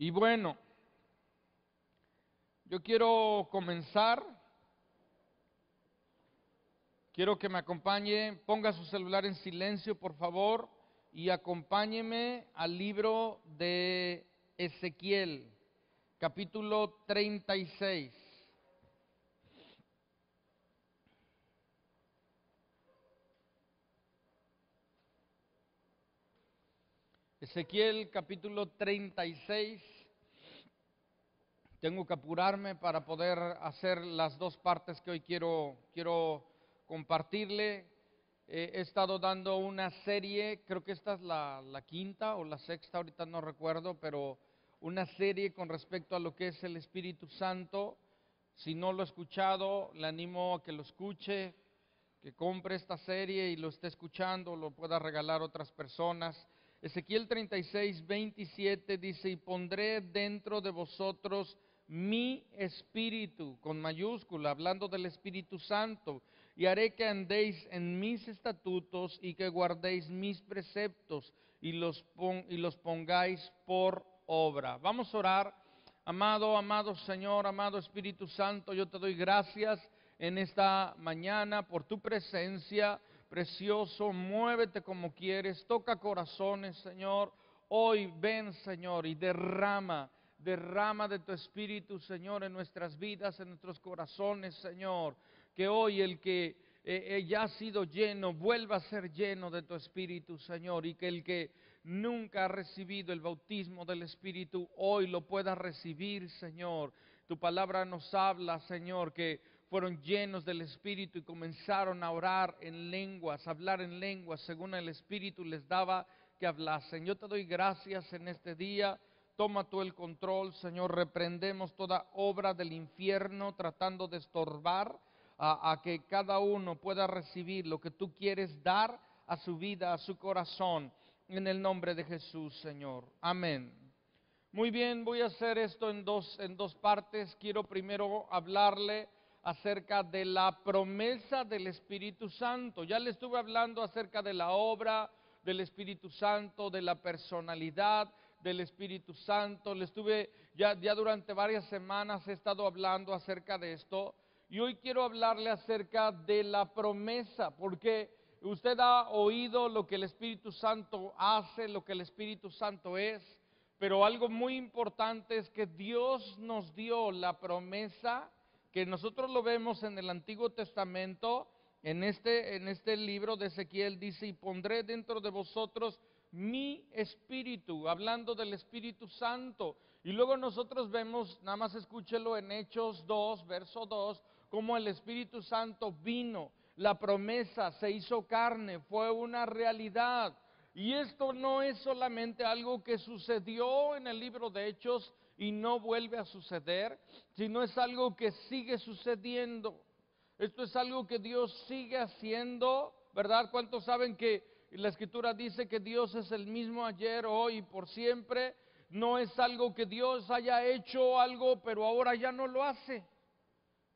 Y bueno, yo quiero comenzar, quiero que me acompañe, ponga su celular en silencio por favor y acompáñeme al libro de Ezequiel, capítulo 36. Ezequiel capítulo 36. Tengo que apurarme para poder hacer las dos partes que hoy quiero compartirle. He estado dando una serie, creo que esta es la quinta o la sexta, ahorita no recuerdo, pero una serie con respecto a lo que es el Espíritu Santo. Si no lo ha escuchado, le animo a que lo escuche, que compre esta serie y lo esté escuchando, lo pueda regalar a otras personas. Ezequiel 36, 27 dice: y pondré dentro de vosotros mi espíritu, con mayúscula, hablando del Espíritu Santo, y haré que andéis en mis estatutos y que guardéis mis preceptos y los pongáis por obra. Vamos a orar. Amado Señor, amado Espíritu Santo, yo te doy gracias en esta mañana por tu presencia, precioso. Muévete como quieres, toca corazones, Señor. Hoy ven, Señor, y derrama de tu Espíritu, Señor, en nuestras vidas, en nuestros corazones, Señor. Que hoy el que ya ha sido lleno, vuelva a ser lleno de tu Espíritu, Señor, y que el que nunca ha recibido el bautismo del Espíritu, hoy lo pueda recibir, Señor. Tu palabra nos habla, Señor, que fueron llenos del Espíritu y comenzaron a orar en lenguas, a hablar en lenguas, según el Espíritu les daba que hablasen. Yo te doy gracias en este día. Toma tú el control, Señor. Reprendemos toda obra del infierno tratando de estorbar a que cada uno pueda recibir lo que tú quieres dar a su vida, a su corazón, en el nombre de Jesús, Señor. Amén. Muy bien, voy a hacer esto en dos partes. Quiero primero hablarle acerca de la promesa del Espíritu Santo. Ya le estuve hablando acerca de la obra del Espíritu Santo, de la personalidad del Espíritu Santo. Le estuve ya durante varias semanas he estado hablando acerca de esto. Y hoy quiero hablarle acerca de la promesa, porque usted ha oído lo que el Espíritu Santo hace, lo que el Espíritu Santo es, pero algo muy importante es que Dios nos dio la promesa, que nosotros lo vemos en el Antiguo Testamento, en este libro de Ezequiel dice: y pondré dentro de vosotros mi espíritu, hablando del Espíritu Santo. Y luego nosotros vemos, nada más escúchelo en Hechos 2, verso 2, como el Espíritu Santo vino, la promesa se hizo carne, fue una realidad. Y esto no es solamente algo que sucedió en el libro de Hechos y no vuelve a suceder, sino es algo que sigue sucediendo. Esto es algo que Dios sigue haciendo, ¿verdad? ¿Cuántos saben que la Escritura dice que Dios es el mismo ayer, hoy y por siempre? No es algo que Dios haya hecho algo, pero ahora ya no lo hace,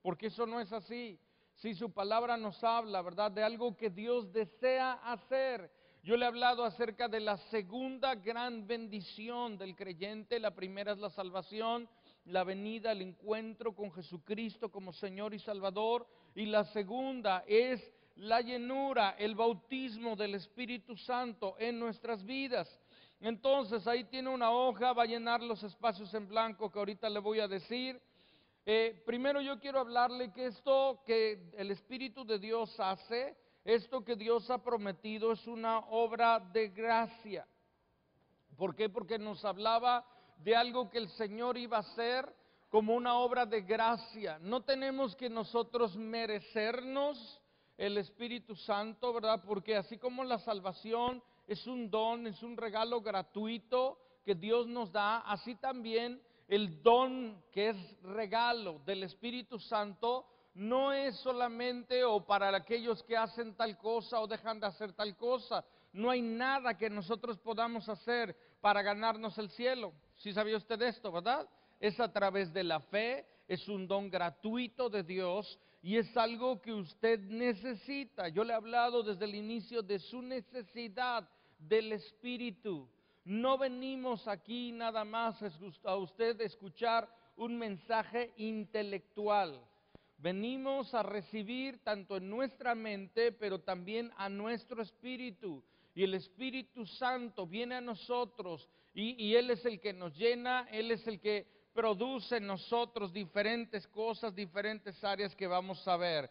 porque eso no es así. Si su palabra nos habla, ¿verdad?, de algo que Dios desea hacer. Yo le he hablado acerca de la segunda gran bendición del creyente. La primera es la salvación, la venida, el encuentro con Jesucristo como Señor y Salvador. Y la segunda es la llenura, el bautismo del Espíritu Santo en nuestras vidas. Entonces ahí tiene una hoja, va a llenar los espacios en blanco que ahorita le voy a decir. Primero yo quiero hablarle que esto que el Espíritu de Dios hace, esto que Dios ha prometido, es una obra de gracia. ¿Por qué? Porque nos hablaba de algo que el Señor iba a hacer como una obra de gracia. No tenemos que nosotros merecernos el Espíritu Santo, ¿verdad? Porque así como la salvación es un don, es un regalo gratuito que Dios nos da, así también el don que es regalo del Espíritu Santo no es solamente o para aquellos que hacen tal cosa o dejan de hacer tal cosa. No hay nada que nosotros podamos hacer para ganarnos el cielo. ¿Sí sabía usted esto, verdad? Es a través de la fe, es un don gratuito de Dios y es algo que usted necesita. Yo le he hablado desde el inicio de su necesidad del Espíritu. No venimos aquí nada más a usted escuchar un mensaje intelectual. Venimos a recibir tanto en nuestra mente, pero también a nuestro espíritu. Y el Espíritu Santo viene a nosotros y Él es el que nos llena, Él es el que produce en nosotros diferentes cosas, diferentes áreas que vamos a ver.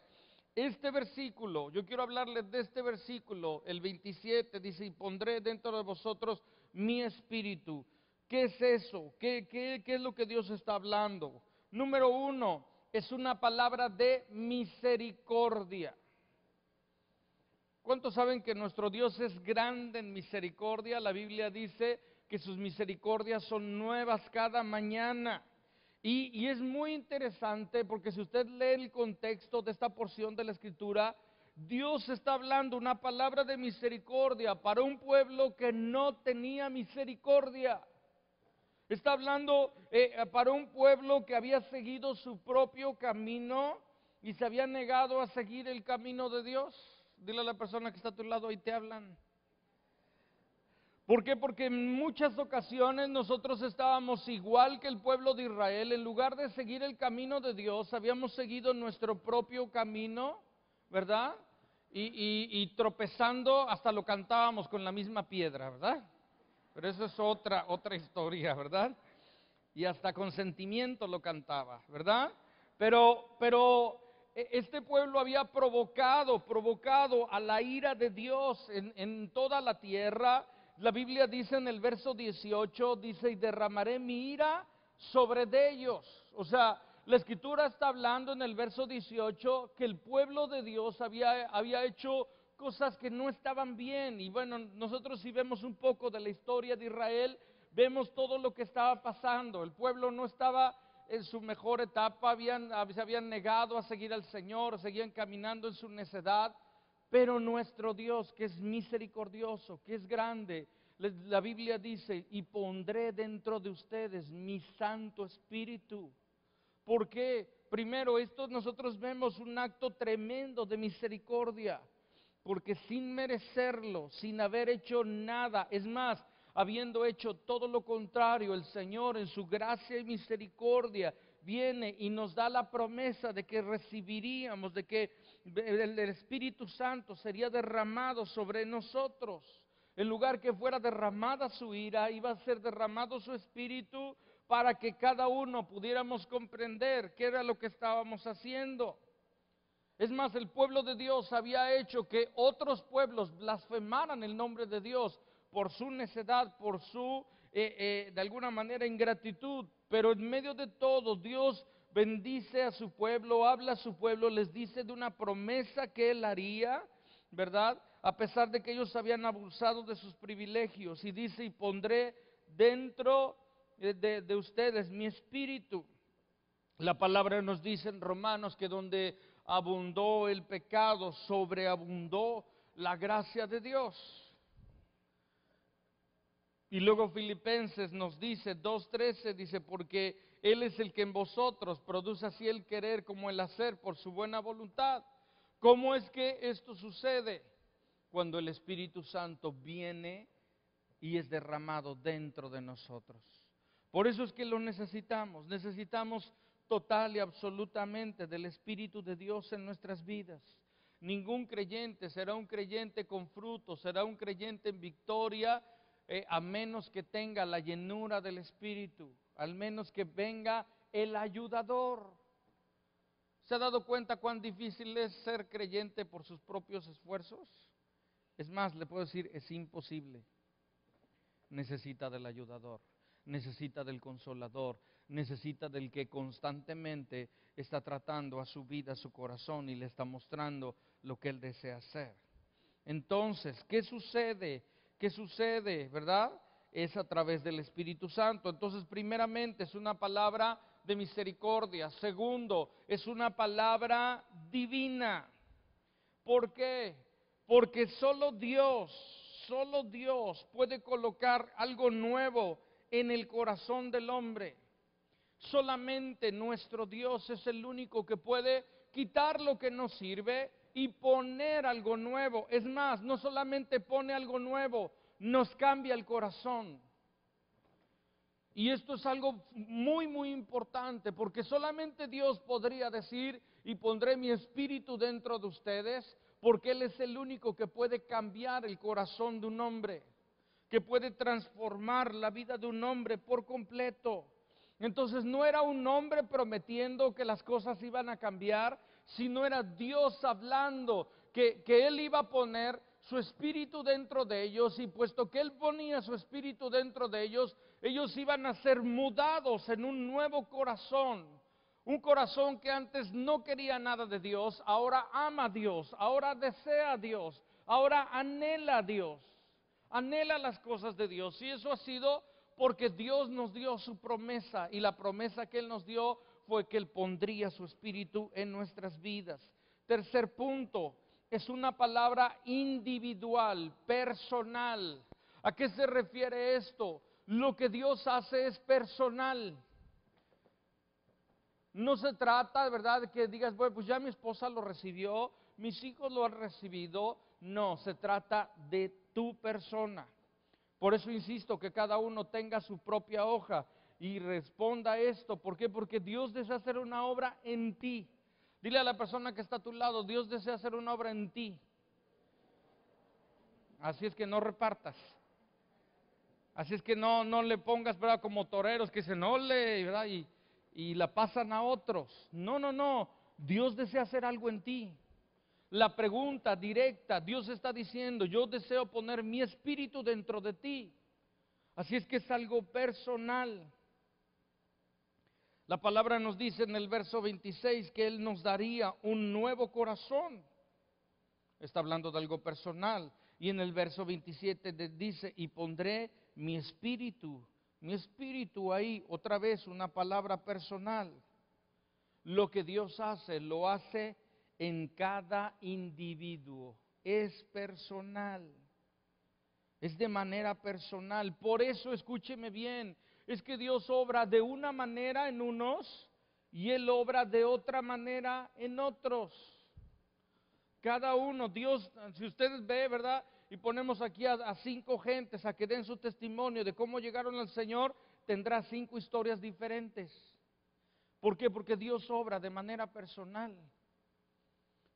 Este versículo, yo quiero hablarles de este versículo, el 27, dice, y pondré dentro de vosotros mi espíritu. ¿Qué es eso? ¿Qué es lo que Dios está hablando? Número uno, es una palabra de misericordia. ¿Cuántos saben que nuestro Dios es grande en misericordia? La Biblia dice que sus misericordias son nuevas cada mañana. Y es muy interesante porque si usted lee el contexto de esta porción de la Escritura, Dios está hablando una palabra de misericordia para un pueblo que no tenía misericordia. Está hablando para un pueblo que había seguido su propio camino y se había negado a seguir el camino de Dios. Dile a la persona que está a tu lado, ahí te hablan. ¿Por qué? Porque en muchas ocasiones nosotros estábamos igual que el pueblo de Israel. En lugar de seguir el camino de Dios, habíamos seguido nuestro propio camino, ¿verdad? Y tropezando hasta lo cantábamos con la misma piedra, ¿verdad? Pero eso es otra historia, ¿verdad? Y hasta con sentimiento lo cantaba, ¿verdad? Pero este pueblo había provocado a la ira de Dios en toda la tierra. La Biblia dice en el verso 18, dice, y derramaré mi ira sobre de ellos. O sea, la Escritura está hablando en el verso 18 que el pueblo de Dios había hecho cosas que no estaban bien. Y bueno, nosotros si vemos un poco de la historia de Israel, vemos todo lo que estaba pasando. El pueblo no estaba en su mejor etapa, se habían negado a seguir al Señor, seguían caminando en su necedad. Pero nuestro Dios, que es misericordioso, que es grande, la Biblia dice, y pondré dentro de ustedes mi Santo Espíritu. ¿Por qué? Primero, esto nosotros vemos un acto tremendo de misericordia, porque sin merecerlo, sin haber hecho nada, es más, habiendo hecho todo lo contrario, el Señor en su gracia y misericordia viene y nos da la promesa de que recibiríamos, de que el Espíritu Santo sería derramado sobre nosotros. En lugar que fuera derramada su ira, iba a ser derramado su Espíritu para que cada uno pudiéramos comprender qué era lo que estábamos haciendo. Es más, el pueblo de Dios había hecho que otros pueblos blasfemaran el nombre de Dios por su necedad, por su, de alguna manera, ingratitud. Pero en medio de todo, Dios bendice a su pueblo, habla a su pueblo, les dice de una promesa que Él haría, ¿verdad? A pesar de que ellos habían abusado de sus privilegios. Y dice, y pondré dentro de ustedes mi espíritu. La palabra nos dice en Romanos que donde abundó el pecado, sobreabundó la gracia de Dios. Y luego Filipenses nos dice, 2:13, dice, porque Él es el que en vosotros produce así el querer como el hacer por su buena voluntad. ¿Cómo es que esto sucede? Cuando el Espíritu Santo viene y es derramado dentro de nosotros. Por eso es que lo necesitamos total y absolutamente del Espíritu de Dios en nuestras vidas. Ningún creyente será un creyente con fruto, será un creyente en victoria, a menos que tenga la llenura del Espíritu, al menos que venga el ayudador. ¿Se ha dado cuenta cuán difícil es ser creyente por sus propios esfuerzos? Es más, le puedo decir, es imposible. Necesita del ayudador, necesita del consolador, necesita del que constantemente está tratando a su vida, a su corazón y le está mostrando lo que él desea hacer. Entonces, ¿qué sucede? ¿Qué sucede, verdad? Es a través del Espíritu Santo. Entonces, primeramente es una palabra de misericordia. Segundo, es una palabra divina. ¿Por qué? Porque solo Dios puede colocar algo nuevo en el corazón del hombre. Solamente nuestro Dios es el único que puede quitar lo que no sirve y poner algo nuevo. Es más, no solamente pone algo nuevo, nos cambia el corazón. Y esto es algo muy, muy importante, porque solamente Dios podría decir, y pondré mi espíritu dentro de ustedes, porque Él es el único que puede cambiar el corazón de un hombre, que puede transformar la vida de un hombre por completo. Entonces no era un hombre prometiendo que las cosas iban a cambiar, sino era Dios hablando que Él iba a poner su espíritu dentro de ellos, y puesto que Él ponía su espíritu dentro de ellos, ellos iban a ser mudados en un nuevo corazón. Un corazón que antes no quería nada de Dios, ahora ama a Dios, ahora desea a Dios, ahora anhela a Dios, anhela las cosas de Dios. Y eso ha sido porque Dios nos dio su promesa, y la promesa que Él nos dio fue que Él pondría su espíritu en nuestras vidas. Tercer punto, es una palabra individual, personal. ¿A qué se refiere esto? Lo que Dios hace es personal. No se trata, de verdad, de que digas, bueno, pues ya mi esposa lo recibió, mis hijos lo han recibido. No, se trata de tu persona. Por eso insisto que cada uno tenga su propia hoja y responda a esto. ¿Por qué? Porque Dios desea hacer una obra en ti. Dile a la persona que está a tu lado, Dios desea hacer una obra en ti. Así es que no repartas. Así es que no le pongas, ¿verdad?, como toreros que dicen, ole, ¿verdad?, y la pasan a otros. No. Dios desea hacer algo en ti. La pregunta directa, Dios está diciendo, yo deseo poner mi espíritu dentro de ti. Así es que es algo personal. La palabra nos dice en el verso 26 que Él nos daría un nuevo corazón. Está hablando de algo personal. Y en el verso 27 dice, y pondré mi espíritu ahí, otra vez una palabra personal. Lo que Dios hace, lo hace en cada individuo, es personal, es de manera personal. Por eso, escúcheme bien, es que Dios obra de una manera en unos y Él obra de otra manera en otros. Cada uno, Dios, si ustedes ven, ¿verdad?, y ponemos aquí a 5 gentes a que den su testimonio de cómo llegaron al Señor, tendrá 5 historias diferentes. ¿Por qué? Porque Dios obra de manera personal.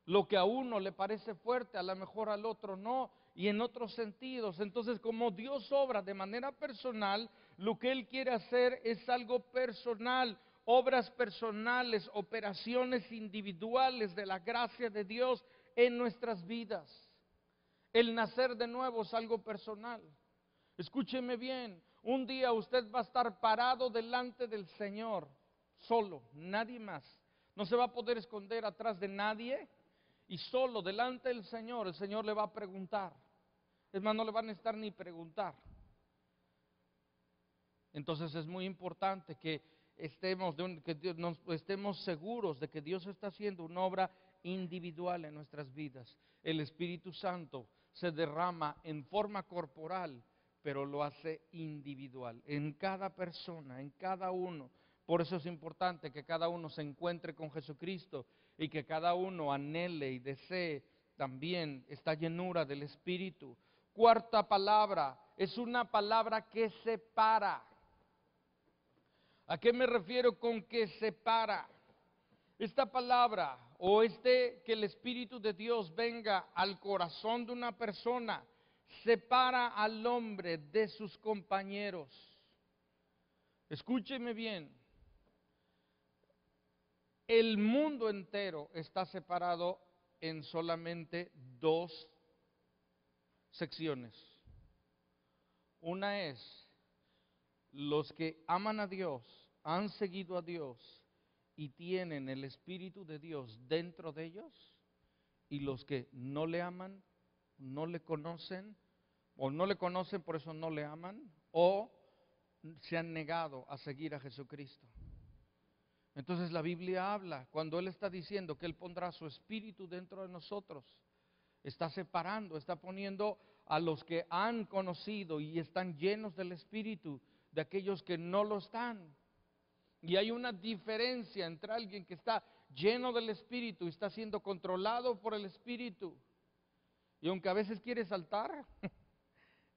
Lo que a uno le parece fuerte, a lo mejor al otro no, y en otros sentidos. Entonces, como Dios obra de manera personal, lo que Él quiere hacer es algo personal, obras personales, operaciones individuales de la gracia de Dios en nuestras vidas. El nacer de nuevo es algo personal. Escúcheme bien, un día usted va a estar parado delante del Señor, solo, nadie más. No se va a poder esconder atrás de nadie, y solo delante del Señor, el Señor le va a preguntar. Es más, no le va a necesitar ni preguntar. Entonces es muy importante que estemos seguros de que Dios está haciendo una obra individual en nuestras vidas. El Espíritu Santo se derrama en forma corporal, pero lo hace individual, en cada persona, en cada uno. Por eso es importante que cada uno se encuentre con Jesucristo y que cada uno anhele y desee también esta llenura del Espíritu. Cuarta palabra, es una palabra que separa. ¿A qué me refiero con que separa? Esta palabra o que el Espíritu de Dios venga al corazón de una persona, separa al hombre de sus compañeros. Escúcheme bien, el mundo entero está separado en solamente 2 secciones. Una es los que aman a Dios, han seguido a Dios y tienen el Espíritu de Dios dentro de ellos, y los que no le aman, no le conocen, o no le conocen, por eso no le aman, o se han negado a seguir a Jesucristo. Entonces la Biblia habla, cuando Él está diciendo que Él pondrá su Espíritu dentro de nosotros, está separando, está poniendo a los que han conocido y están llenos del Espíritu, de aquellos que no lo están. Y hay una diferencia entre alguien que está lleno del Espíritu y está siendo controlado por el Espíritu. Y aunque a veces quiere saltar,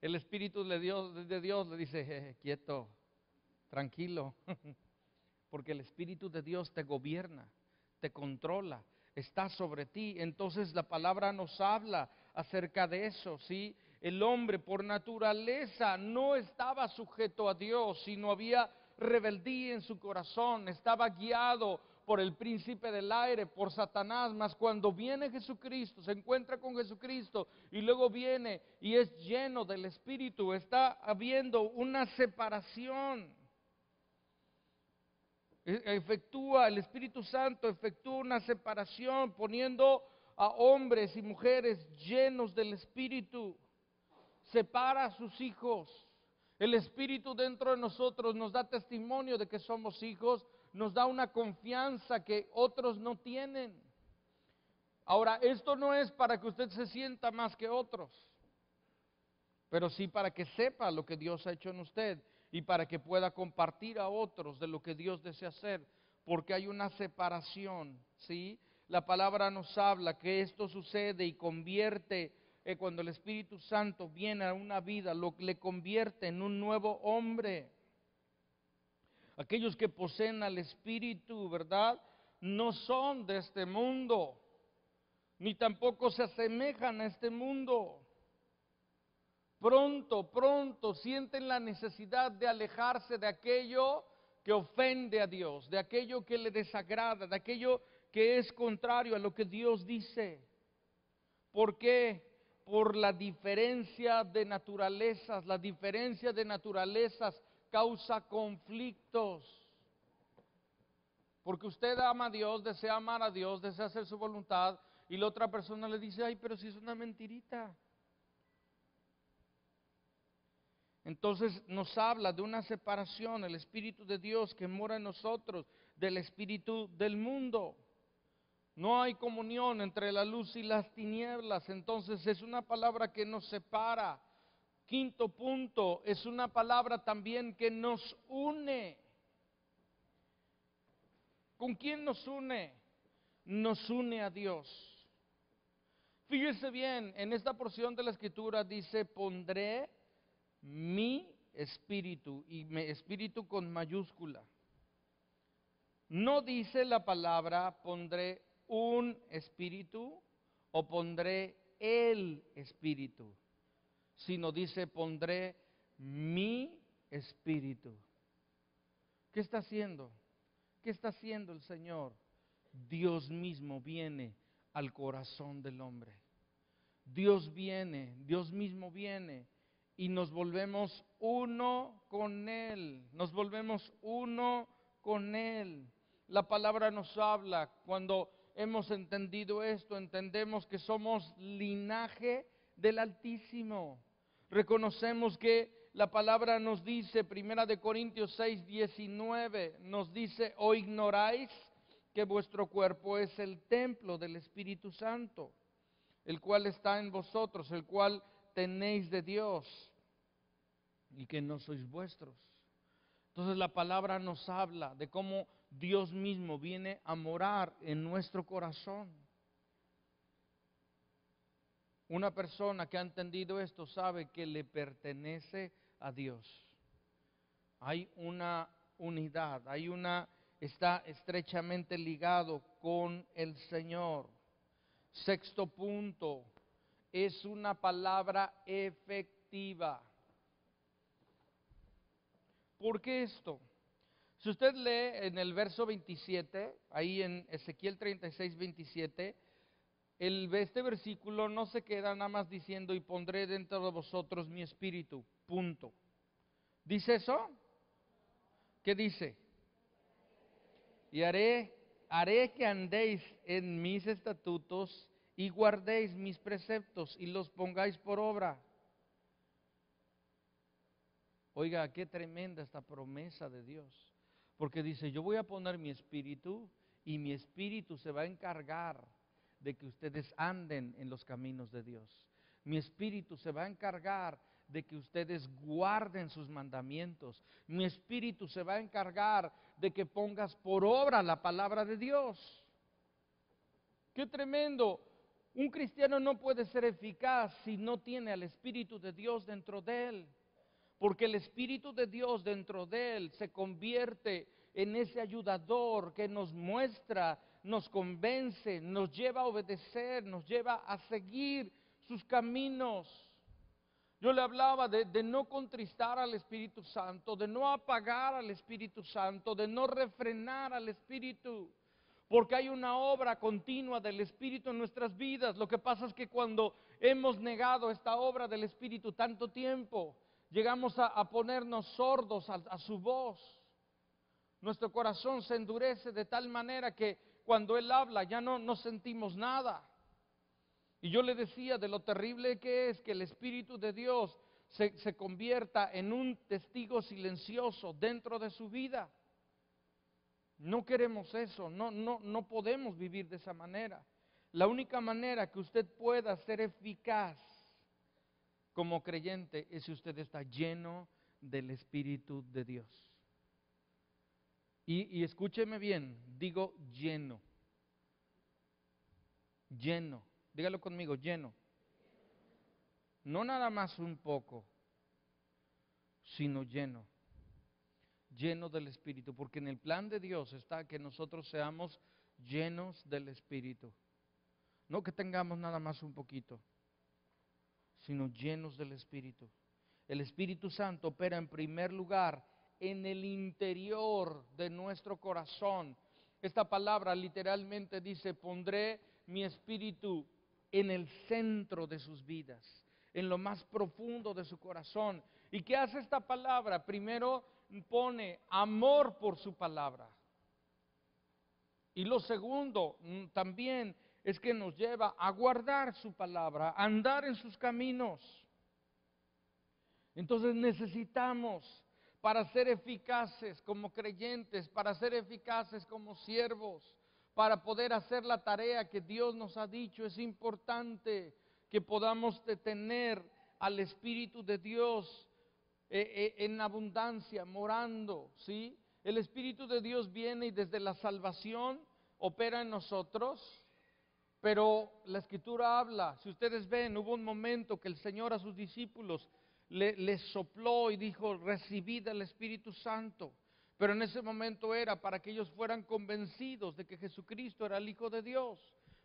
El Espíritu de Dios le dice, quieto, tranquilo, porque el Espíritu de Dios te gobierna, te controla, está sobre ti. Entonces la palabra nos habla acerca de eso, ¿sí? El hombre por naturaleza no estaba sujeto a Dios, sino había rebeldía en su corazón, estaba guiado por el príncipe del aire, por Satanás. Mas cuando viene Jesucristo, se encuentra con Jesucristo y luego viene y es lleno del Espíritu, está habiendo una separación. El Espíritu Santo efectúa una separación poniendo a hombres y mujeres llenos del Espíritu. Separa a sus hijos. El Espíritu dentro de nosotros nos da testimonio de que somos hijos, nos da una confianza que otros no tienen. Ahora, esto no es para que usted se sienta más que otros, pero sí para que sepa lo que Dios ha hecho en usted y para que pueda compartir a otros de lo que Dios desea hacer, porque hay una separación, ¿sí? La palabra nos habla que esto sucede y convierte, cuando el Espíritu Santo viene a una vida, le convierte en un nuevo hombre. Aquellos que poseen al Espíritu, ¿verdad? No son de este mundo, ni tampoco se asemejan a este mundo. Pronto sienten la necesidad de alejarse de aquello que ofende a Dios, de aquello que le desagrada, de aquello que es contrario a lo que Dios dice. ¿Por qué? Por la diferencia de naturalezas. La diferencia de naturalezas causa conflictos. Porque usted ama a Dios, desea amar a Dios, desea hacer su voluntad, y la otra persona le dice, ay, pero si es una mentirita. Entonces nos habla de una separación, el Espíritu de Dios que mora en nosotros, del espíritu del mundo. No hay comunión entre la luz y las tinieblas, entonces es una palabra que nos separa. Quinto punto, es una palabra también que nos une. ¿Con quién nos une? Nos une a Dios. Fíjese bien, en esta porción de la Escritura dice, pondré mi espíritu, y espíritu con mayúscula. No dice la palabra pondré un espíritu o pondré el espíritu, sino dice pondré mi espíritu. ¿Qué está haciendo? ¿Qué está haciendo el Señor? Dios mismo viene al corazón del hombre. Dios mismo viene y nos volvemos uno con Él, nos volvemos uno con Él. La palabra nos habla, cuando hemos entendido esto, entendemos que somos linaje del Altísimo. Reconocemos que la palabra nos dice, 1 Corintios 6:19, nos dice, ¿o ignoráis que vuestro cuerpo es el templo del Espíritu Santo, el cual está en vosotros, el cual tenéis de Dios, y que no sois vuestros? Entonces la palabra nos habla de cómo Dios mismo viene a morar en nuestro corazón. Una persona que ha entendido esto sabe que le pertenece a Dios. Hay una unidad, está estrechamente ligado con el Señor. Sexto punto, es una palabra efectiva. ¿Por qué esto? Si usted lee en el verso 27, ahí en Ezequiel 36:27, este versículo no se queda nada más diciendo y pondré dentro de vosotros mi espíritu, punto. ¿Dice eso? ¿Qué dice? Y haré que andéis en mis estatutos y guardéis mis preceptos y los pongáis por obra. Oiga, qué tremenda esta promesa de Dios. Porque dice, yo voy a poner mi espíritu y mi espíritu se va a encargar de que ustedes anden en los caminos de Dios. Mi espíritu se va a encargar de que ustedes guarden sus mandamientos. Mi espíritu se va a encargar de que pongas por obra la palabra de Dios. ¡Qué tremendo! Un cristiano no puede ser eficaz si no tiene al Espíritu de Dios dentro de él, porque el Espíritu de Dios dentro de él se convierte en ese ayudador que nos muestra, nos convence, nos lleva a obedecer, nos lleva a seguir sus caminos. Yo le hablaba de no contristar al Espíritu Santo, de no apagar al Espíritu Santo, de no refrenar al Espíritu, porque hay una obra continua del Espíritu en nuestras vidas. Lo que pasa es que cuando hemos negado esta obra del Espíritu tanto tiempo, llegamos a ponernos sordos a su voz. Nuestro corazón se endurece de tal manera que cuando Él habla ya no sentimos nada. Y yo le decía de lo terrible que es que el Espíritu de Dios se convierta en un testigo silencioso dentro de su vida. No queremos eso, no podemos vivir de esa manera. La única manera que usted pueda ser eficaz como creyente es si usted está lleno del Espíritu de Dios. Y escúcheme bien, digo lleno. Lleno. Dígalo conmigo, lleno. No nada más un poco, sino lleno. Lleno del Espíritu, porque en el plan de Dios está que nosotros seamos llenos del Espíritu. No que tengamos nada más un poquito, sino llenos del Espíritu. El Espíritu Santo opera en primer lugar en el interior de nuestro corazón. Esta palabra literalmente dice: pondré mi espíritu en el centro de sus vidas, en lo más profundo de su corazón. ¿Y qué hace esta palabra? Primero pone amor por su palabra. Y lo segundo también es que nos lleva a guardar su palabra, a andar en sus caminos. Entonces necesitamos, para ser eficaces como creyentes, para ser eficaces como siervos, para poder hacer la tarea que Dios nos ha dicho, es importante que podamos tener al Espíritu de Dios en abundancia, morando, ¿sí? El Espíritu de Dios viene y desde la salvación opera en nosotros, pero la Escritura habla, si ustedes ven, hubo un momento que el Señor a sus discípulos les sopló y dijo: recibid el Espíritu Santo. Pero en ese momento era para que ellos fueran convencidos de que Jesucristo era el Hijo de Dios.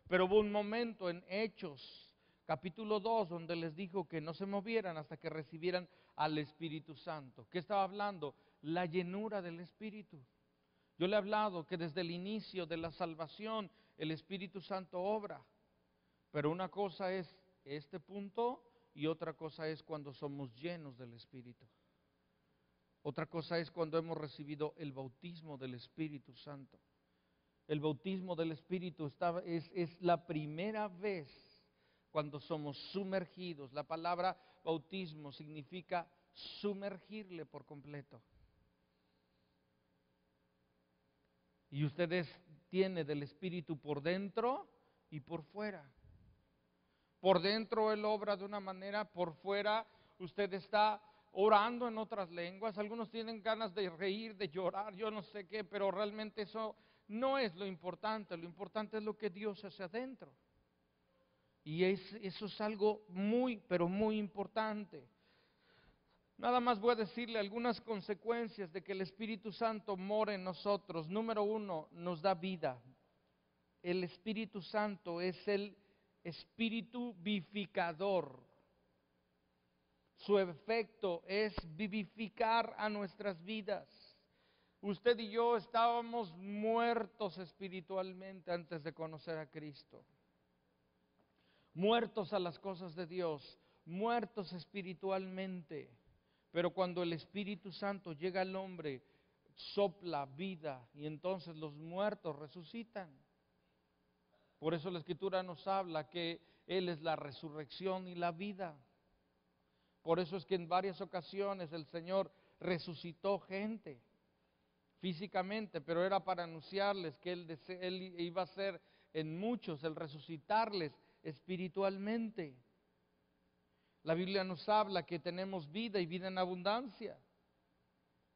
Pero hubo un momento en Hechos, capítulo 2, donde les dijo que no se movieran hasta que recibieran al Espíritu Santo. ¿Qué estaba hablando? La llenura del Espíritu. Yo le he hablado que desde el inicio de la salvación el Espíritu Santo obra. Pero una cosa es este punto y otra cosa es cuando somos llenos del Espíritu. Otra cosa es cuando hemos recibido el bautismo del Espíritu Santo. El bautismo del Espíritu es la primera vez cuando somos sumergidos. La palabra bautismo significa sumergirle por completo. Y ustedes tienen del Espíritu por dentro y por fuera. Por dentro Él obra de una manera, por fuera usted está orando en otras lenguas. Algunos tienen ganas de reír, de llorar, yo no sé qué, pero realmente eso no es lo importante es lo que Dios hace adentro. Y eso es algo muy, pero muy importante. Nada más voy a decirle algunas consecuencias de que el Espíritu Santo mora en nosotros. Número 1, nos da vida. El Espíritu Santo es el Espíritu vivificador. Su efecto es vivificar a nuestras vidas. Usted y yo estábamos muertos espiritualmente antes de conocer a Cristo. Muertos a las cosas de Dios, muertos espiritualmente. Pero cuando el Espíritu Santo llega al hombre, sopla vida y entonces los muertos resucitan. Por eso la Escritura nos habla que Él es la resurrección y la vida. Por eso es que en varias ocasiones el Señor resucitó gente físicamente, pero era para anunciarles que Él iba a hacer en muchos el resucitarles espiritualmente. La Biblia nos habla que tenemos vida y vida en abundancia.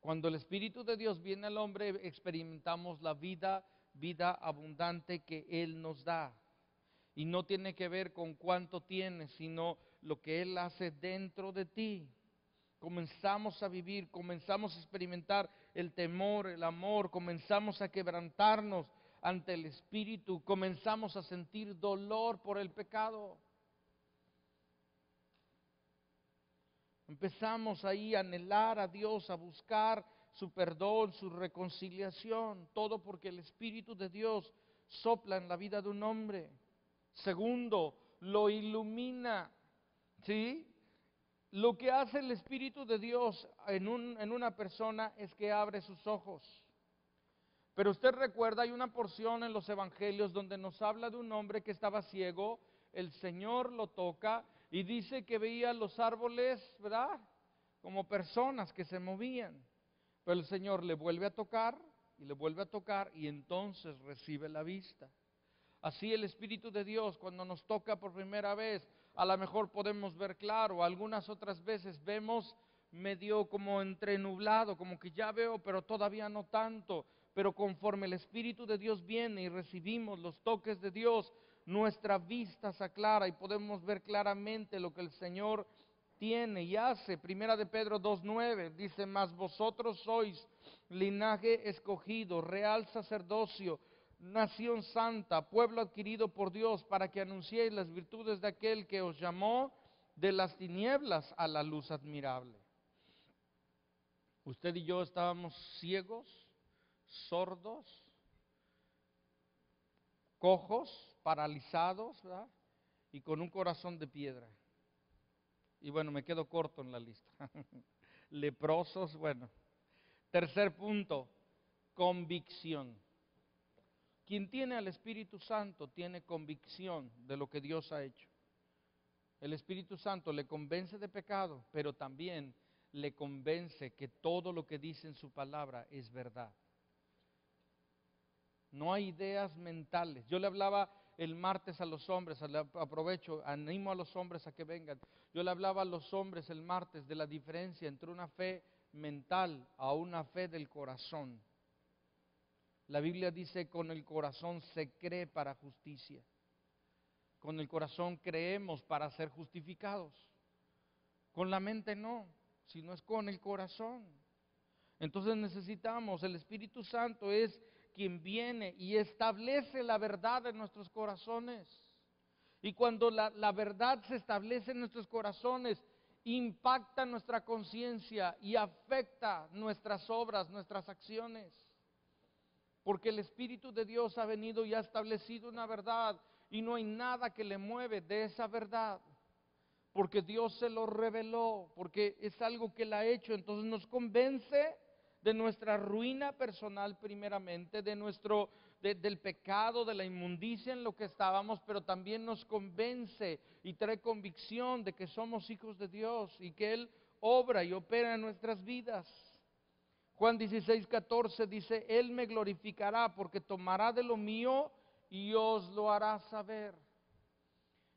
Cuando el Espíritu de Dios viene al hombre, experimentamos la vida abundante que Él nos da. Y no tiene que ver con cuánto tienes, sino lo que Él hace dentro de ti. Comenzamos a vivir, comenzamos a experimentar el temor, el amor, comenzamos a quebrantarnos ante el Espíritu, comenzamos a sentir dolor por el pecado. Empezamos ahí a anhelar a Dios, a buscar su perdón, su reconciliación, todo porque el Espíritu de Dios sopla en la vida de un hombre. Segundo, lo ilumina, ¿sí? Lo que hace el Espíritu de Dios en una persona es que abre sus ojos. Pero usted recuerda, hay una porción en los evangelios donde nos habla de un hombre que estaba ciego, el Señor lo toca y dice que veía los árboles, ¿verdad? Como personas que se movían. Pero el Señor le vuelve a tocar y le vuelve a tocar y entonces recibe la vista. Así el Espíritu de Dios cuando nos toca por primera vez, a lo mejor podemos ver claro, algunas otras veces vemos medio como entrenublado, como que ya veo, pero todavía no tanto. Pero conforme el Espíritu de Dios viene y recibimos los toques de Dios, nuestra vista se aclara y podemos ver claramente lo que el Señor tiene y hace. Primera de Pedro 2:9 dice, mas vosotros sois linaje escogido, real sacerdocio, nación santa, pueblo adquirido por Dios, para que anunciéis las virtudes de aquel que os llamó de las tinieblas a la luz admirable. Usted y yo estábamos ciegos, sordos, cojos, paralizados, ¿verdad? Y con un corazón de piedra. Y bueno, me quedo corto en la lista. Leprosos, bueno. Tercer punto, convicción. Quien tiene al Espíritu Santo tiene convicción de lo que Dios ha hecho. El Espíritu Santo le convence de pecado, pero también le convence que todo lo que dice en su palabra es verdad. No hay ideas mentales. Yo le hablaba el martes a los hombres, aprovecho, animo a los hombres a que vengan. Yo le hablaba a los hombres el martes de la diferencia entre una fe mental a una fe del corazón. La Biblia dice, con el corazón se cree para justicia. Con el corazón creemos para ser justificados. Con la mente no, sino es con el corazón. Entonces necesitamos, el Espíritu Santo es quien viene y establece la verdad en nuestros corazones. Y cuando la verdad se establece en nuestros corazones, impacta nuestra conciencia y afecta nuestras obras, nuestras acciones. Porque el Espíritu de Dios ha venido y ha establecido una verdad y no hay nada que le mueve de esa verdad. Porque Dios se lo reveló, porque es algo que Él ha hecho, entonces nos convence de nuestra ruina personal primeramente, del pecado, de la inmundicia en lo que estábamos, pero también nos convence y trae convicción de que somos hijos de Dios y que Él obra y opera en nuestras vidas. Juan 16:14 dice, Él me glorificará porque tomará de lo mío y os lo hará saber.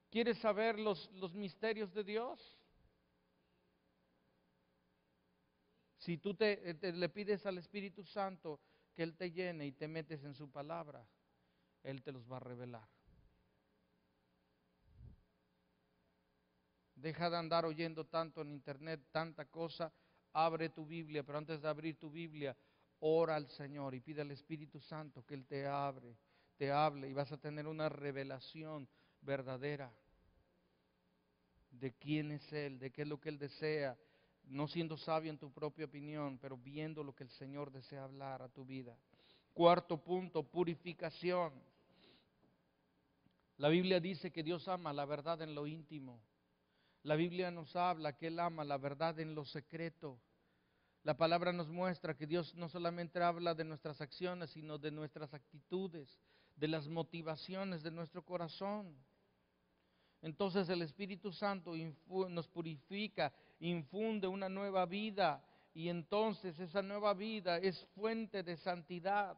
¿Quieres saber los misterios de Dios? Si tú le pides al Espíritu Santo que Él te llene y te metes en su palabra, Él te los va a revelar. Deja de andar oyendo tanto en internet, tanta cosa, abre tu Biblia, pero antes de abrir tu Biblia, ora al Señor y pide al Espíritu Santo que Él te hable y vas a tener una revelación verdadera de quién es Él, de qué es lo que Él desea, no siendo sabio en tu propia opinión, pero viendo lo que el Señor desea hablar a tu vida. Cuarto punto, purificación. La Biblia dice que Dios ama la verdad en lo íntimo. La Biblia nos habla que Él ama la verdad en lo secreto. La palabra nos muestra que Dios no solamente habla de nuestras acciones, sino de nuestras actitudes, de las motivaciones de nuestro corazón. Entonces el Espíritu Santo nos purifica, infunde una nueva vida y entonces esa nueva vida es fuente de santidad.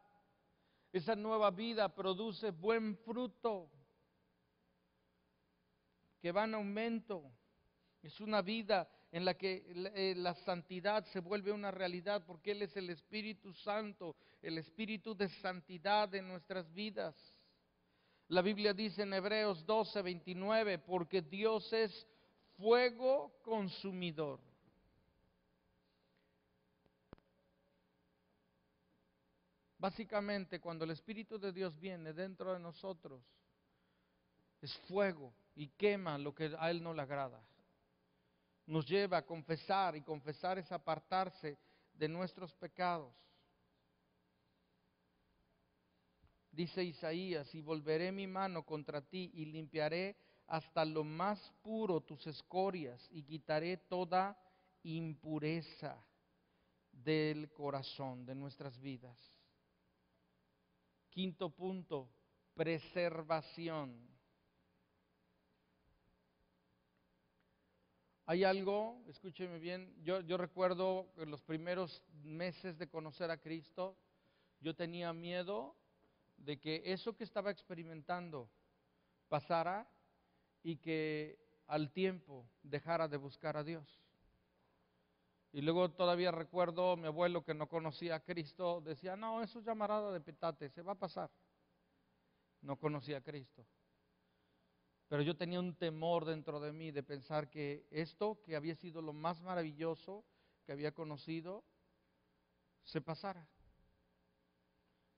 Esa nueva vida produce buen fruto que va en aumento. Es una vida en la que la santidad se vuelve una realidad porque Él es el Espíritu Santo, el Espíritu de santidad en nuestras vidas. La Biblia dice en Hebreos 12:29, porque Dios es fuego consumidor. Básicamente, cuando el Espíritu de Dios viene dentro de nosotros, es fuego y quema lo que a Él no le agrada. Nos lleva a confesar, y confesar es apartarse de nuestros pecados. Dice Isaías, y volveré mi mano contra ti y limpiaré hasta lo más puro tus escorias y quitaré toda impureza del corazón de nuestras vidas. Quinto punto, preservación. Hay algo, escúcheme bien, yo recuerdo en los primeros meses de conocer a Cristo, yo tenía miedo de que eso que estaba experimentando pasara y que al tiempo dejara de buscar a Dios. Y luego todavía recuerdo mi abuelo que no conocía a Cristo, decía, no, eso es llamarada de petate, se va a pasar. No conocía a Cristo. Pero yo tenía un temor dentro de mí de pensar que esto, que había sido lo más maravilloso que había conocido, se pasara.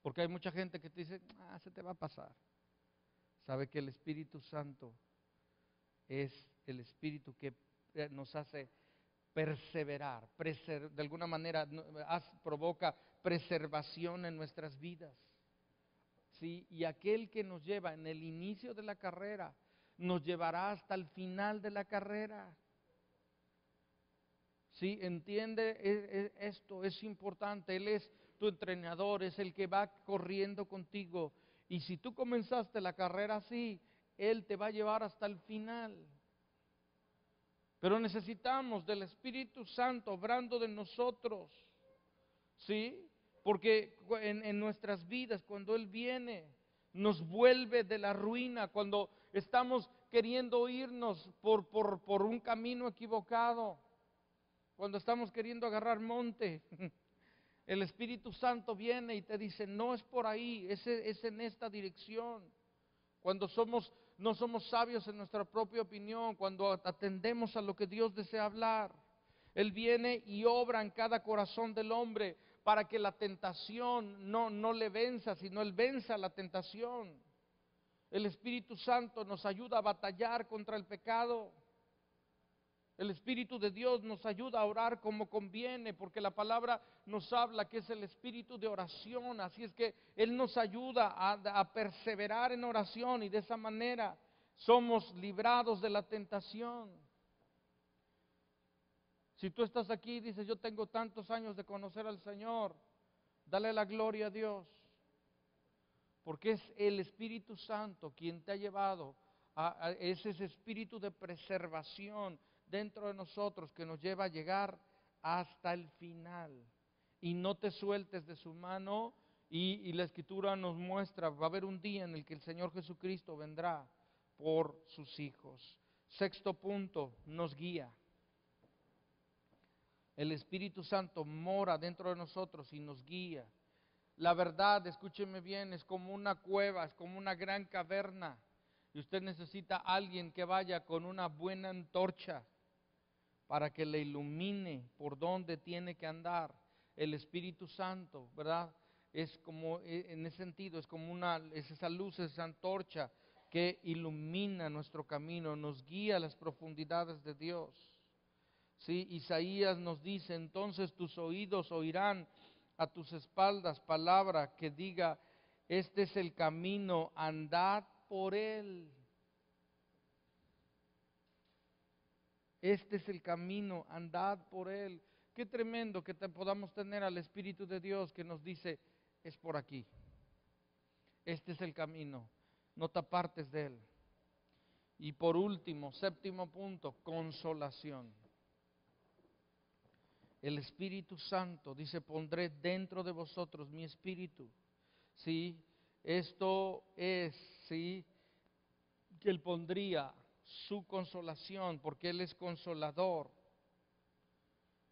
Porque hay mucha gente que te dice, se te va a pasar. Sabe que el Espíritu Santo es el Espíritu que nos hace perseverar, de alguna manera provoca preservación en nuestras vidas. ¿Sí? Y aquel que nos lleva en el inicio de la carrera, nos llevará hasta el final de la carrera. ¿Sí? Entiende esto, es importante. Él es tu entrenador, es el que va corriendo contigo. Y si tú comenzaste la carrera así, Él te va a llevar hasta el final. Pero necesitamos del Espíritu Santo obrando de nosotros, ¿sí? Porque en nuestras vidas, cuando Él viene, nos vuelve de la ruina, cuando estamos queriendo irnos por un camino equivocado, cuando estamos queriendo agarrar monte, el Espíritu Santo viene y te dice, no es por ahí, es en esta dirección. Cuando no somos sabios en nuestra propia opinión, cuando atendemos a lo que Dios desea hablar, Él viene y obra en cada corazón del hombre para que la tentación no le venza, sino Él venza la tentación. El Espíritu Santo nos ayuda a batallar contra el pecado. El Espíritu de Dios nos ayuda a orar como conviene, porque la palabra nos habla que es el espíritu de oración. Así es que Él nos ayuda a perseverar en oración y de esa manera somos librados de la tentación. Si tú estás aquí y dices, yo tengo tantos años de conocer al Señor, dale la gloria a Dios, porque es el Espíritu Santo quien te ha llevado a ese espíritu de preservación dentro de nosotros que nos lleva a llegar hasta el final. Y no te sueltes de su mano, y la Escritura nos muestra, va a haber un día en el que el Señor Jesucristo vendrá por sus hijos. Sexto punto, nos guía. El Espíritu Santo mora dentro de nosotros y nos guía. La verdad, escúcheme bien, es como una cueva, es como una gran caverna. Y usted necesita a alguien que vaya con una buena antorcha para que le ilumine por dónde tiene que andar. El Espíritu Santo, ¿verdad? Es como, en ese sentido, es como es esa luz, esa antorcha que ilumina nuestro camino, nos guía a las profundidades de Dios. Sí, Isaías nos dice, entonces tus oídos oirán a tus espaldas palabra que diga, este es el camino, andad por él. Este es el camino, andad por él. Qué tremendo que podamos tener al Espíritu de Dios que nos dice, es por aquí. Este es el camino, no te apartes de él. Y por último, séptimo punto, consolación. El Espíritu Santo dice, pondré dentro de vosotros mi espíritu. Sí, esto es, sí, que Él pondría su consolación, porque Él es consolador.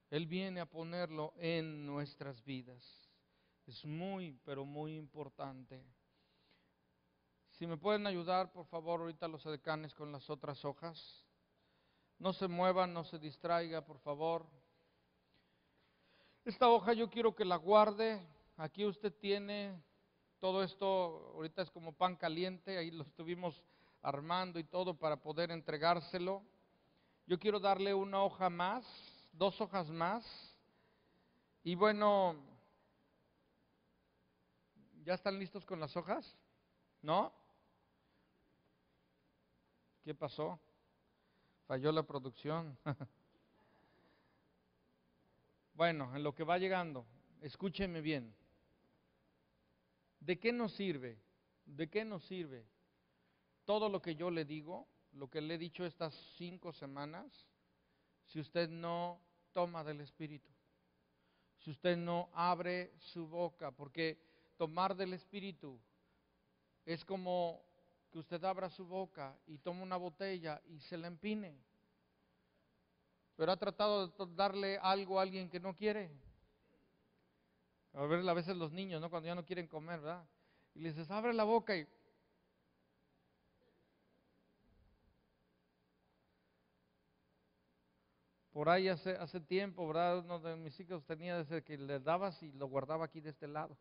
Él viene a ponerlo en nuestras vidas. Es muy, pero muy importante. Si me pueden ayudar, por favor, ahorita los edecanes con las otras hojas. No se muevan, no se distraiga, por favor. Esta hoja yo quiero que la guarde. Aquí usted tiene todo esto, ahorita es como pan caliente, ahí lo estuvimos armando y todo para poder entregárselo. Yo quiero darle una hoja más, 2 hojas más. Y bueno, ¿ya están listos con las hojas? ¿No? ¿Qué pasó? Falló la producción. Bueno, en lo que va llegando, escúcheme bien. ¿De qué nos sirve? ¿De qué nos sirve todo lo que yo le digo, lo que le he dicho estas 5 semanas, si usted no toma del Espíritu? Si usted no abre su boca, porque tomar del Espíritu es como que usted abra su boca y toma una botella y se la empine. Pero ha tratado de darle algo a alguien que no quiere. A ver, a veces los niños, ¿no? Cuando ya no quieren comer, ¿verdad? Y le dices, abre la boca y... Por ahí hace tiempo, ¿verdad? Uno de mis hijos tenía desde que le dabas y lo guardaba aquí de este lado.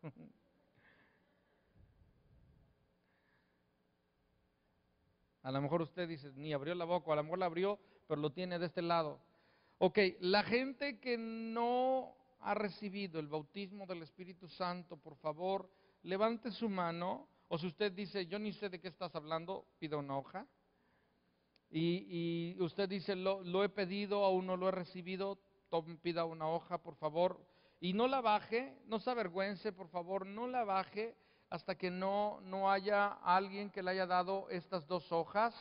A lo mejor usted dice, ni abrió la boca, a lo mejor la abrió, pero lo tiene de este lado. Ok, la gente que no ha recibido el bautismo del Espíritu Santo, por favor, levante su mano, o si usted dice, yo ni sé de qué estás hablando, pida una hoja. Y usted dice, lo he pedido, aún no lo he recibido, pida una hoja, por favor. Y no la baje, no se avergüence, por favor, no la baje hasta que no haya alguien que le haya dado estas 2 hojas.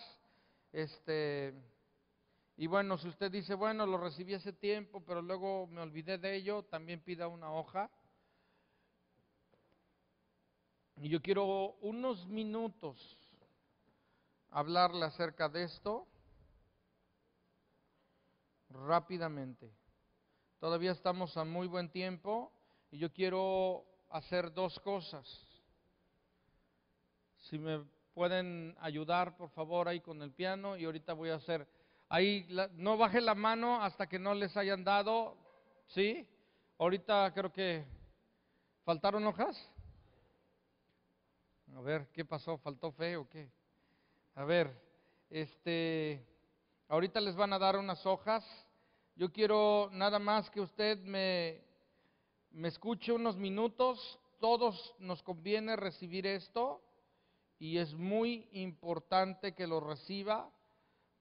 Y bueno, si usted dice, bueno, lo recibí hace tiempo, pero luego me olvidé de ello, también pida una hoja. Y yo quiero unos minutos hablarle acerca de esto rápidamente. Todavía estamos a muy buen tiempo y yo quiero hacer 2 cosas. Si me pueden ayudar, por favor, ahí con el piano y ahorita voy a hacer... Ahí, no baje la mano hasta que no les hayan dado, ¿sí? Ahorita creo que... ¿Faltaron hojas? A ver, ¿qué pasó? ¿Faltó fe o qué? A ver, ahorita les van a dar unas hojas. Yo quiero nada más que usted me escuche unos minutos. Todos nos conviene recibir esto y es muy importante que lo reciba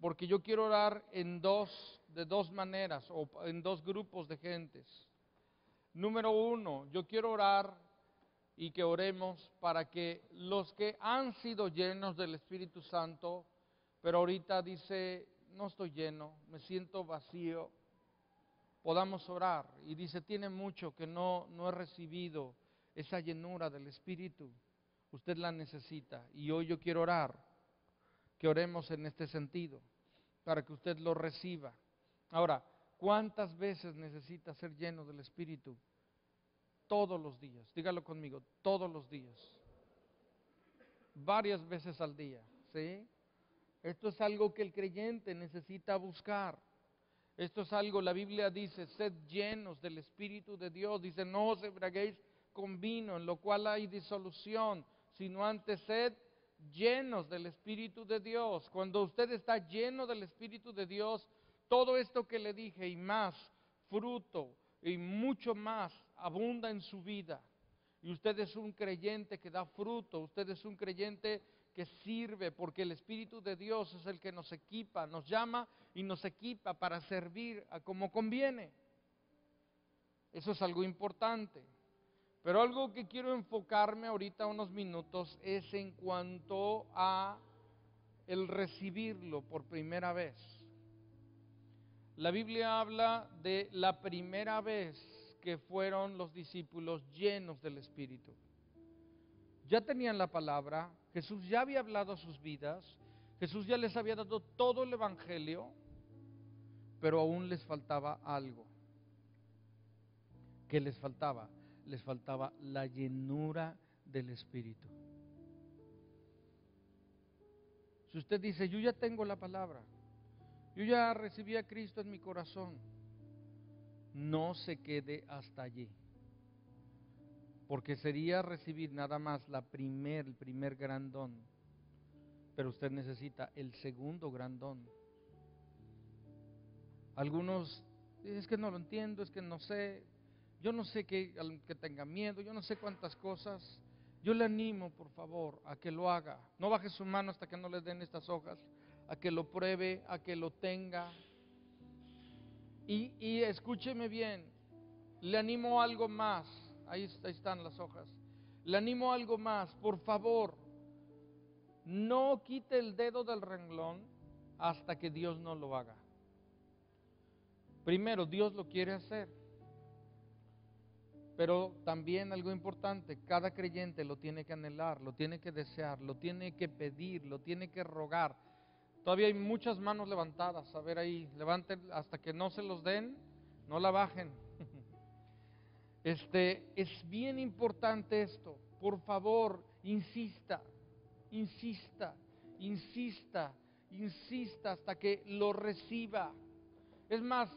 porque yo quiero orar de dos maneras o en 2 grupos de gentes. Número 1, yo quiero orar y que oremos para que los que han sido llenos del Espíritu Santo, pero ahorita dice, no estoy lleno, me siento vacío, podamos orar. Y dice, tiene mucho que no he recibido esa llenura del Espíritu. Usted la necesita. Y hoy yo quiero orar, que oremos en este sentido, para que usted lo reciba. Ahora, ¿cuántas veces necesita ser lleno del Espíritu? Todos los días. Dígalo conmigo, todos los días. Varias veces al día, ¿sí? Esto es algo que el creyente necesita buscar. Esto es algo, la Biblia dice, sed llenos del Espíritu de Dios. Dice, no os embriaguéis con vino, en lo cual hay disolución, sino antes sed llenos del Espíritu de Dios. Cuando usted está lleno del Espíritu de Dios, todo esto que le dije y más, fruto y mucho más, abunda en su vida. Y usted es un creyente que da fruto, usted es un creyente que sirve, porque el Espíritu de Dios es el que nos equipa, nos llama y nos equipa para servir a como conviene. Eso es algo importante. Pero algo que quiero enfocarme ahorita unos minutos es en cuanto a el recibirlo por primera vez. La Biblia habla de la primera vez que fueron los discípulos llenos del Espíritu. Ya tenían la palabra, Jesús ya había hablado a sus vidas, Jesús ya les había dado todo el Evangelio, pero aún les faltaba algo. ¿Qué les faltaba? Les faltaba la llenura del Espíritu. Si usted dice, yo ya tengo la palabra, yo ya recibí a Cristo en mi corazón, no se quede hasta allí, porque sería recibir nada más el primer gran don, pero usted necesita el segundo gran don. Algunos, es que no lo entiendo, es que no sé, yo no sé que tenga miedo, yo no sé cuántas cosas. Yo le animo, por favor, a que lo haga. No baje su mano hasta que no le den estas hojas, a que lo pruebe, a que lo tenga. Y escúcheme bien, le animo a algo más. Ahí están las hojas. Le animo a algo más, por favor. No quite el dedo del renglón hasta que Dios no lo haga. Primero, Dios lo quiere hacer. Pero también algo importante, cada creyente lo tiene que anhelar, lo tiene que desear, lo tiene que pedir, lo tiene que rogar. Todavía hay muchas manos levantadas, a ver ahí, levanten hasta que no se los den, no la bajen. Es bien importante esto, por favor, insista, insista, insista, insista hasta que lo reciba. Es más,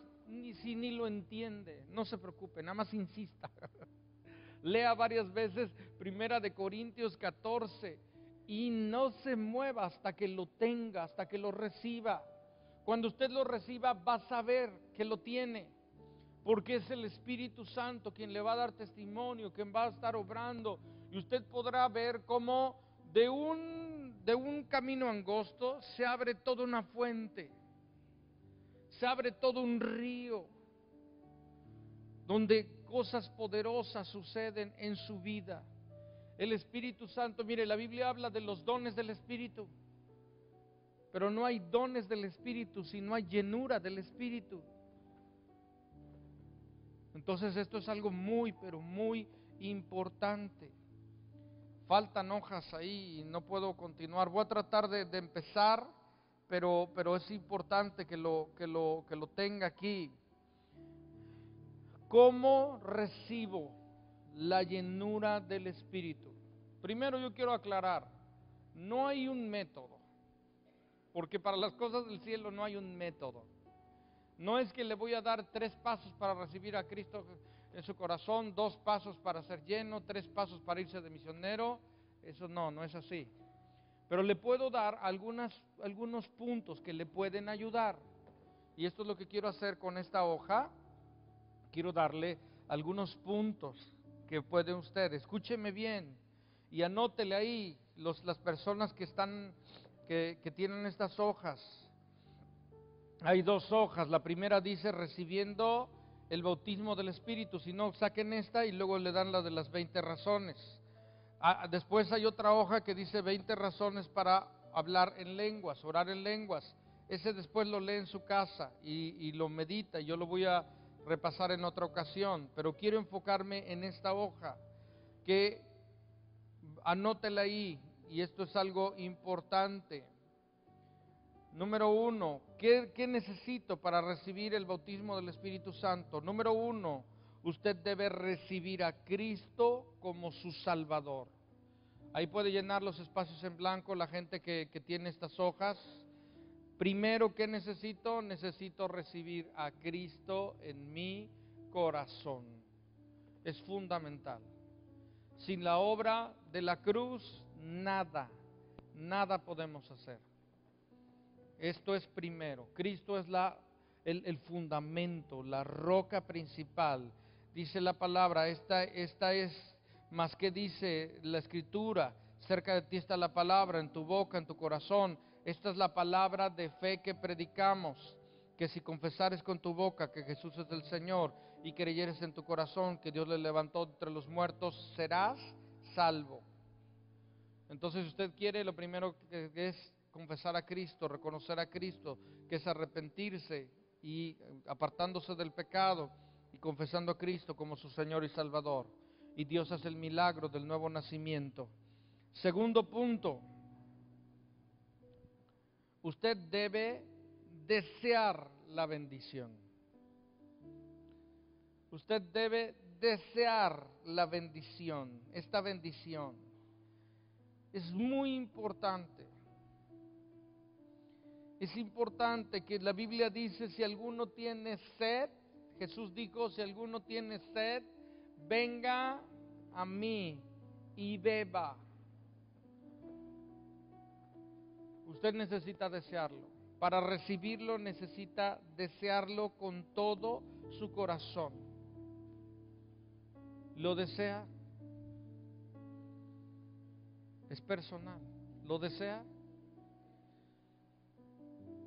si ni lo entiende, no se preocupe, nada más insista. Lea varias veces Primera de Corintios 14 y no se mueva hasta que lo tenga, hasta que lo reciba. Cuando usted lo reciba va a saber que lo tiene, porque es el Espíritu Santo quien le va a dar testimonio, quien va a estar obrando, y usted podrá ver cómo de un camino angosto se abre toda una fuente, se abre todo un río, donde cosas poderosas suceden en su vida. El Espíritu Santo, mire, la Biblia habla de los dones del Espíritu, pero no hay dones del Espíritu si no hay llenura del Espíritu. Entonces esto es algo muy, pero muy importante. Faltan hojas ahí y no puedo continuar. Voy a tratar de empezar, pero es importante que lo tenga aquí. ¿Cómo recibo la llenura del Espíritu? Primero yo quiero aclarar, no hay un método, porque para las cosas del cielo no hay un método. No es que le voy a dar 3 pasos para recibir a Cristo en su corazón, 2 pasos para ser lleno, 3 pasos para irse de misionero. Eso no es así. Pero le puedo dar algunos puntos que le pueden ayudar. Y esto es lo que quiero hacer con esta hoja. Quiero darle algunos puntos que puede usted, escúcheme bien y anótele ahí las personas que tienen estas hojas. Hay 2 hojas, la primera dice recibiendo el bautismo del Espíritu, si no saquen esta y luego le dan la de las 20 razones. Después hay otra hoja que dice 20 razones para hablar en lenguas, orar en lenguas. Ese después lo lee en su casa y lo medita, y yo lo voy a repasar en otra ocasión, pero quiero enfocarme en esta hoja, que anótela ahí, y esto es algo importante. Número 1, ¿qué necesito para recibir el bautismo del Espíritu Santo? Número 1, usted debe recibir a Cristo como su Salvador. Ahí puede llenar los espacios en blanco la gente que tiene estas hojas. Primero, ¿qué necesito? Necesito recibir a Cristo en mi corazón. Es fundamental. Sin la obra de la cruz, nada podemos hacer. Esto es primero. Cristo es el fundamento, la roca principal. Dice la palabra, esta es más que dice la Escritura. Cerca de ti está la palabra, en tu boca, en tu corazón. Esta es la palabra de fe que predicamos, que si confesares con tu boca que Jesús es el Señor y creyeres en tu corazón que Dios le levantó entre los muertos, serás salvo. Entonces, si usted quiere, lo primero que es confesar a Cristo, reconocer a Cristo, que es arrepentirse y apartándose del pecado y confesando a Cristo como su Señor y Salvador. Y Dios hace el milagro del nuevo nacimiento. Segundo punto, usted debe desear la bendición. Usted debe desear la bendición, esta bendición. Es muy importante. Es importante que la Biblia dice, si alguno tiene sed, Jesús dijo, si alguno tiene sed, venga a mí y beba. Usted necesita desearlo. Para recibirlo necesita desearlo con todo su corazón. ¿Lo desea? Es personal. ¿Lo desea?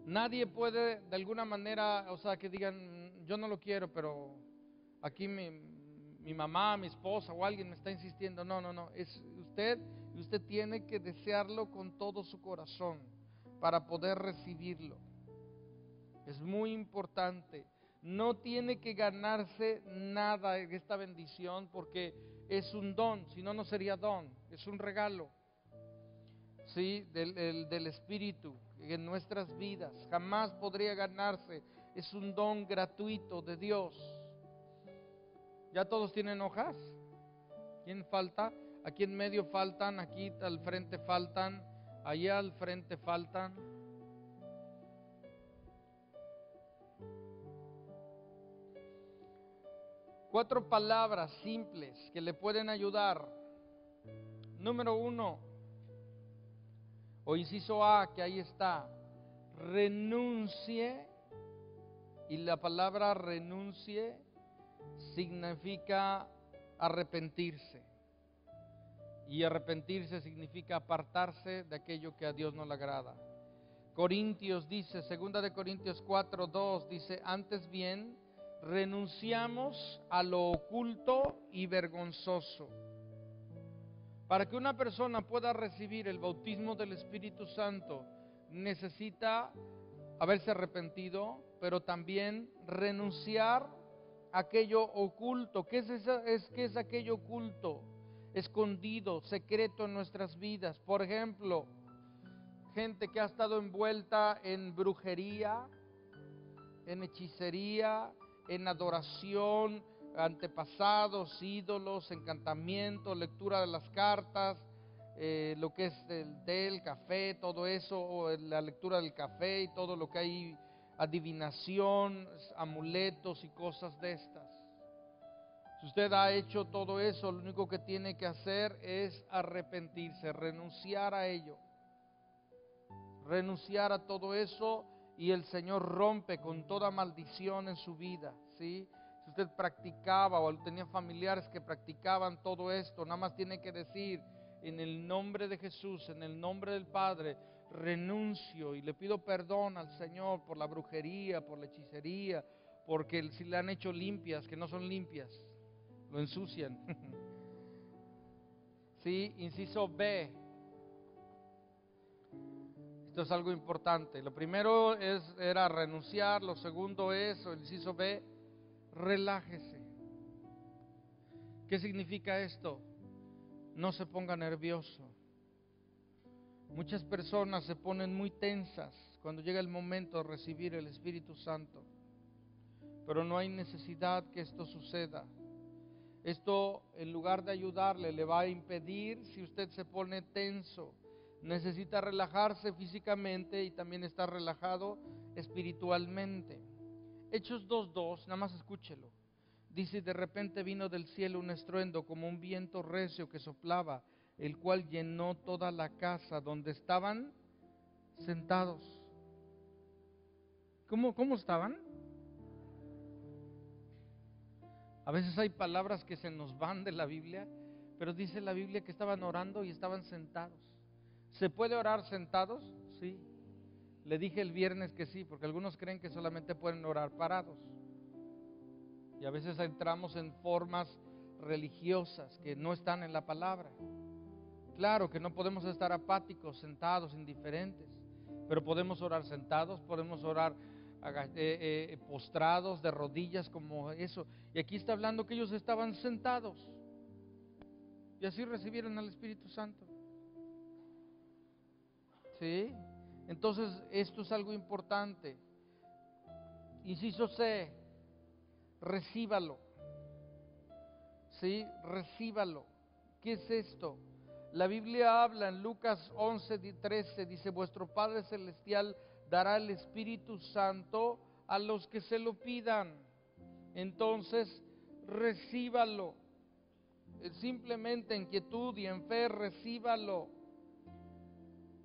Nadie puede de alguna manera, o sea, que digan, yo no lo quiero, pero aquí mi mamá, mi esposa o alguien me está insistiendo. No, es usted, y usted tiene que desearlo con todo su corazón para poder recibirlo. Es muy importante. No tiene que ganarse nada en esta bendición porque es un don, si no, no sería don, es un regalo. Sí, del Espíritu en nuestras vidas, jamás podría ganarse, es un don gratuito de Dios. ¿Ya todos tienen hojas? ¿Quién falta? Aquí en medio faltan, aquí al frente faltan, allá al frente faltan. Cuatro palabras simples que le pueden ayudar. Número 1, o inciso A, que ahí está, renuncie. Y la palabra renuncie significa arrepentirse. Y arrepentirse significa apartarse de aquello que a Dios no le agrada. Corintios dice, 2 Corintios 4:2 dice, antes bien, renunciamos a lo oculto y vergonzoso. Para que una persona pueda recibir el bautismo del Espíritu Santo, necesita haberse arrepentido, pero también renunciar a aquello oculto. ¿Qué es aquello oculto? Escondido, secreto en nuestras vidas. Por ejemplo, gente que ha estado envuelta en brujería, en hechicería, en adoración, antepasados, ídolos, encantamiento, lectura de las cartas, lo que es el té, el café, todo eso, o la lectura del café y todo lo que hay, adivinación, amuletos y cosas de estas. Si usted ha hecho todo eso, lo único que tiene que hacer es arrepentirse, renunciar a ello, renunciar a todo eso, y el Señor rompe con toda maldición en su vida, ¿sí? Si usted practicaba o tenía familiares que practicaban todo esto, nada más tiene que decir, en el nombre de Jesús, en el nombre del Padre, renuncio y le pido perdón al Señor por la brujería, por la hechicería, porque si le han hecho limpias, que no son limpias, lo ensucian. Sí, inciso B. Esto es algo importante. Lo primero era renunciar, lo segundo es, o el inciso B, relájese. ¿Qué significa esto? No se ponga nervioso. Muchas personas se ponen muy tensas cuando llega el momento de recibir el Espíritu Santo, pero no hay necesidad que esto suceda. Esto, en lugar de ayudarle, le va a impedir si usted se pone tenso. Necesita relajarse físicamente y también estar relajado espiritualmente. Hechos 2:2, nada más escúchelo. Dice, de repente vino del cielo un estruendo como un viento recio que soplaba, el cual llenó toda la casa donde estaban sentados. ¿Cómo estaban? A veces hay palabras que se nos van de la Biblia, pero dice la Biblia que estaban orando y estaban sentados. ¿Se puede orar sentados? Sí. Le dije el viernes que sí, porque algunos creen que solamente pueden orar parados. Y a veces entramos en formas religiosas que no están en la palabra. Claro que no podemos estar apáticos, sentados, indiferentes, pero podemos orar sentados, podemos orar postrados, de rodillas, como eso. Y aquí está hablando que ellos estaban sentados y así recibieron al Espíritu Santo. ¿Sí? Entonces esto es algo importante. Inciso C, recíbalo. ¿Sí? Recíbalo. ¿Qué es esto? La Biblia habla en Lucas 11:13, dice, vuestro Padre Celestial dará el Espíritu Santo a los que se lo pidan. Entonces, recíbalo. Simplemente en quietud y en fe, recíbalo.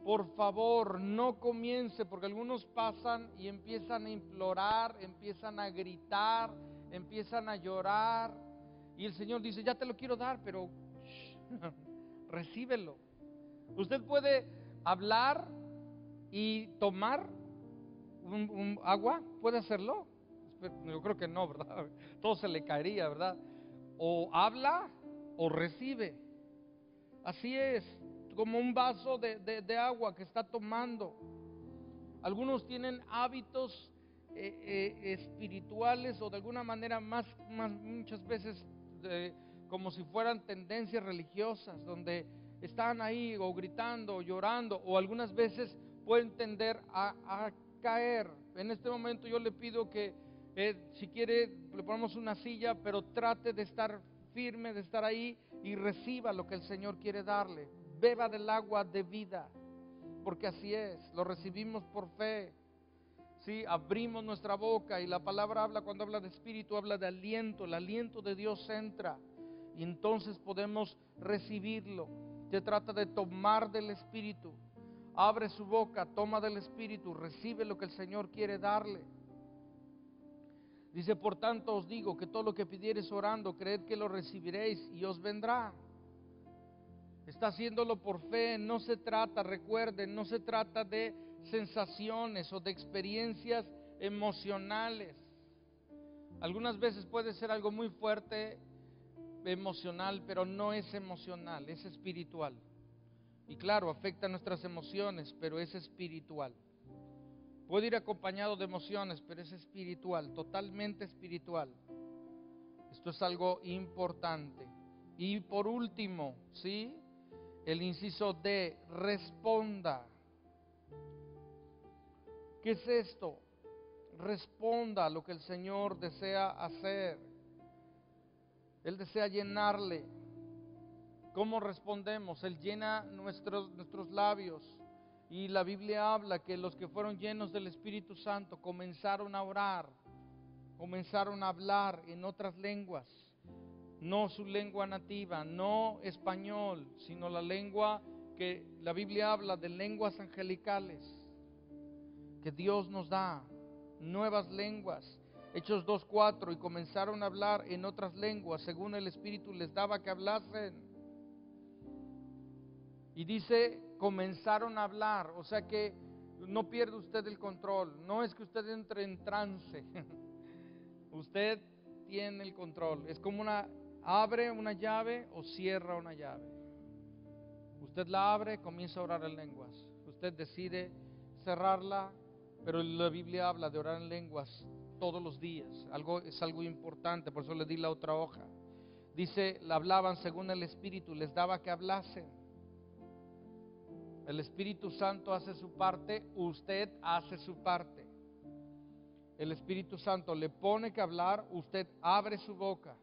Por favor, no comience, porque algunos pasan y empiezan a implorar, empiezan a gritar, empiezan a llorar. Y el Señor dice, ya te lo quiero dar, pero recíbelo. Usted puede hablar y tomar un agua, ¿puede hacerlo? Yo creo que no, ¿verdad? Todo se le caería, ¿verdad? O habla o recibe. Así es, como un vaso de agua que está tomando. Algunos tienen hábitos espirituales o de alguna manera muchas veces como si fueran tendencias religiosas, donde están ahí o gritando o llorando, o algunas veces pueden tender a caer. En este momento yo le pido que si quiere le ponemos una silla, pero trate de estar firme, de estar ahí y reciba lo que el Señor quiere darle. Beba del agua de vida, porque así es, lo recibimos por fe. Sí, abrimos nuestra boca y la palabra habla, cuando habla de espíritu, habla de aliento. El aliento de Dios entra y entonces podemos recibirlo. Se trata de tomar del espíritu. Abre su boca, toma del espíritu, recibe lo que el Señor quiere darle. Dice, por tanto os digo que todo lo que pidiereis orando, creed que lo recibiréis y os vendrá. Está haciéndolo por fe. No se trata, recuerden, no se trata de sensaciones o de experiencias emocionales. Algunas veces puede ser algo muy fuerte, emocional, pero no es emocional, es espiritual. Y claro, afecta nuestras emociones, pero es espiritual. Puede ir acompañado de emociones, pero es espiritual, totalmente espiritual. Esto es algo importante. Y por último, ¿sí? El inciso D, responda. ¿Qué es esto? Responda a lo que el Señor desea hacer. Él desea llenarle. ¿Cómo respondemos? Él llena nuestros labios. Y la Biblia habla que los que fueron llenos del Espíritu Santo comenzaron a orar, comenzaron a hablar en otras lenguas. No su lengua nativa, no español, sino la lengua que la Biblia habla de lenguas angelicales, que Dios nos da, nuevas lenguas. Hechos 2:4, y comenzaron a hablar en otras lenguas, según el Espíritu les daba que hablasen. Y dice, comenzaron a hablar, o sea que no pierde usted el control, no es que usted entre en trance, usted tiene el control. Es como abre una llave o cierra una llave. Usted la abre, comienza a orar en lenguas. Usted decide cerrarla, pero la Biblia habla de orar en lenguas todos los días. Es algo importante, por eso le di la otra hoja. Dice, la hablaban según el Espíritu, les daba que hablasen. El Espíritu Santo hace su parte, usted hace su parte. El Espíritu Santo le pone que hablar, usted abre su boca.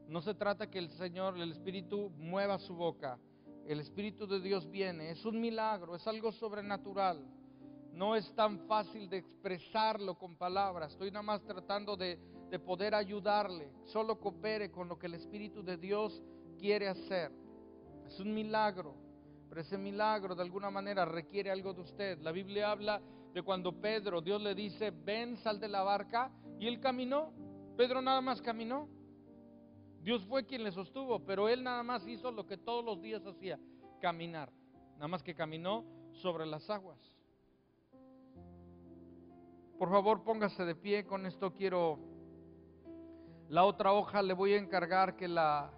No se trata que el Espíritu mueva su boca. El Espíritu de Dios viene, es un milagro, es algo sobrenatural. No es tan fácil de expresarlo con palabras. Estoy nada más tratando de poder ayudarle. Solo coopere con lo que el Espíritu de Dios quiere hacer. Es un milagro, pero ese milagro de alguna manera requiere algo de usted. La Biblia habla de cuando Dios le dice, ven, sal de la barca, y él caminó. Pedro nada más caminó. Dios fue quien le sostuvo, pero él nada más hizo lo que todos los días hacía, caminar. Nada más que caminó sobre las aguas. Por favor, póngase de pie. Con esto quiero, la otra hoja le voy a encargar que la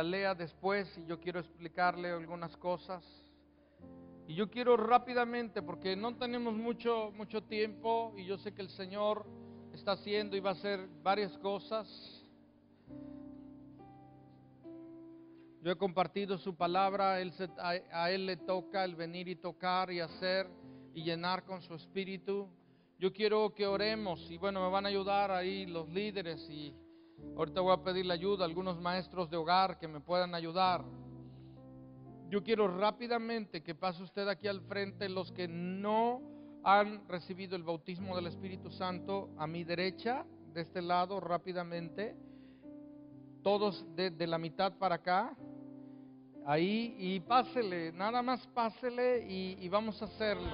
lea después, y yo quiero explicarle algunas cosas. Y yo quiero rápidamente, porque no tenemos mucho tiempo, y yo sé que el Señor está haciendo y va a hacer varias cosas. Yo he compartido su palabra, a Él le toca el venir y tocar y hacer y llenar con su espíritu. Yo quiero que oremos, y bueno, me van a ayudar ahí los líderes, y ahorita voy a pedirle ayuda a algunos maestros de hogar que me puedan ayudar. Yo quiero rápidamente que pase usted aquí al frente, los que no han recibido el bautismo del Espíritu Santo a mi derecha, de este lado, rápidamente. Todos de la mitad para acá. Ahí, y pásele, nada más pásele y vamos a hacerlo.